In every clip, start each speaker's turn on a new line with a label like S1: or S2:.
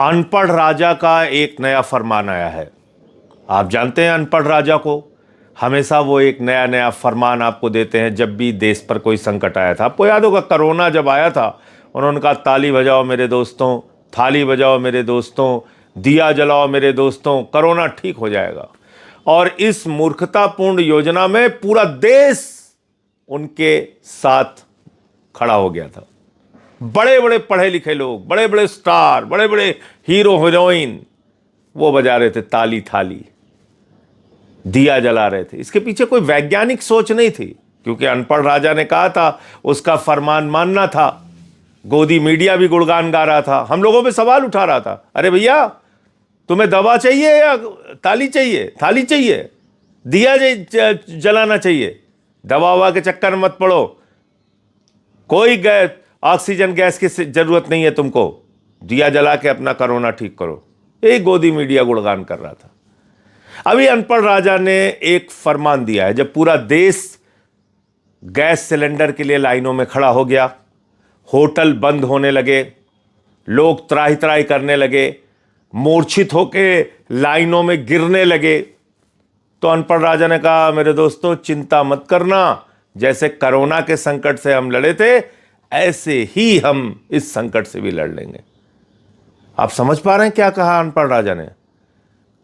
S1: अनपढ़ राजा का एक नया फरमान आया है। आप जानते हैं अनपढ़ राजा को, हमेशा वो एक नया नया फरमान आपको देते हैं जब भी देश पर कोई संकट आया था। आपको याद होगा कोरोना जब आया था, उन्होंने कहा ताली बजाओ मेरे दोस्तों, थाली बजाओ मेरे दोस्तों, दिया जलाओ मेरे दोस्तों, कोरोना ठीक हो जाएगा। और इस मूर्खतापूर्ण योजना में पूरा देश उनके साथ खड़ा हो गया था। बड़े बड़े पढ़े लिखे लोग, बड़े बड़े स्टार, बड़े बड़े हीरो हीरोइन वो बजा रहे थे ताली थाली, दिया जला रहे थे। इसके पीछे कोई वैज्ञानिक सोच नहीं थी, क्योंकि अनपढ़ राजा ने कहा था, उसका फरमान मानना था। गोदी मीडिया भी गुणगान गा रहा था, हम लोगों पे सवाल उठा रहा था, अरे भैया तुम्हें दवा चाहिए या ताली चाहिए, थाली चाहिए, दिया जलाना चाहिए? दवा ववा के चक्कर में मत पड़ो, कोई गैस ऑक्सीजन गैस की जरूरत नहीं है तुमको, दिया जला के अपना कोरोना ठीक करो। यही गोदी मीडिया गुणगान कर रहा था। अभी अनपढ़ राजा ने एक फरमान दिया है। जब पूरा देश गैस सिलेंडर के लिए लाइनों में खड़ा हो गया, होटल बंद होने लगे, लोग त्राही त्राही करने लगे, मूर्छित होके लाइनों में गिरने लगे, तो अनपढ़ राजा ने कहा मेरे दोस्तों चिंता मत करना, जैसे कोरोना के संकट से हम लड़े थे ऐसे ही हम इस संकट से भी लड़ लेंगे। आप समझ पा रहे हैं क्या कहा अनपढ़ राजा ने?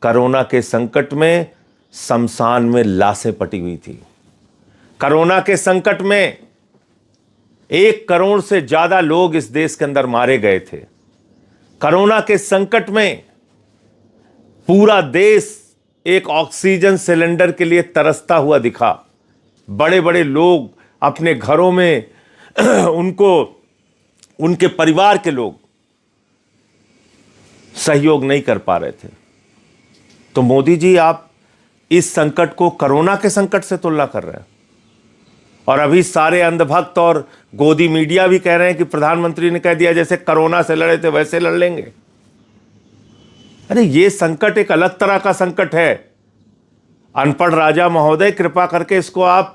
S1: कोरोना के संकट में शमशान में लाशें पटी हुई थी। कोरोना के संकट में 1 करोड़ से ज्यादा लोग इस देश के अंदर मारे गए थे। कोरोना के संकट में पूरा देश एक ऑक्सीजन सिलेंडर के लिए तरसता हुआ दिखा। बड़े बड़े लोग अपने घरों में उनके परिवार के लोग सहयोग नहीं कर पा रहे थे। तो मोदी जी आप इस संकट को कोरोना के संकट से तुलना कर रहे हैं, और अभी सारे अंधभक्त और गोदी मीडिया भी कह रहे हैं कि प्रधानमंत्री ने कह दिया जैसे कोरोना से लड़े थे वैसे लड़ लेंगे। अरे ये संकट एक अलग तरह का संकट है। अनपढ़ राजा महोदय कृपा करके इसको आप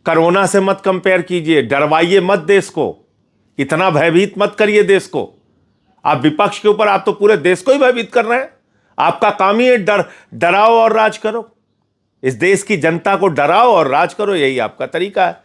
S1: कोरोना से मत कंपेयर कीजिए, डरवाइए मत देश को, इतना भयभीत मत करिए देश को। आप विपक्ष के ऊपर, आप तो पूरे देश को ही भयभीत कर रहे हैं। आपका काम ही है डराओ और राज करो, इस देश की जनता को डराओ और राज करो, यही आपका तरीका है।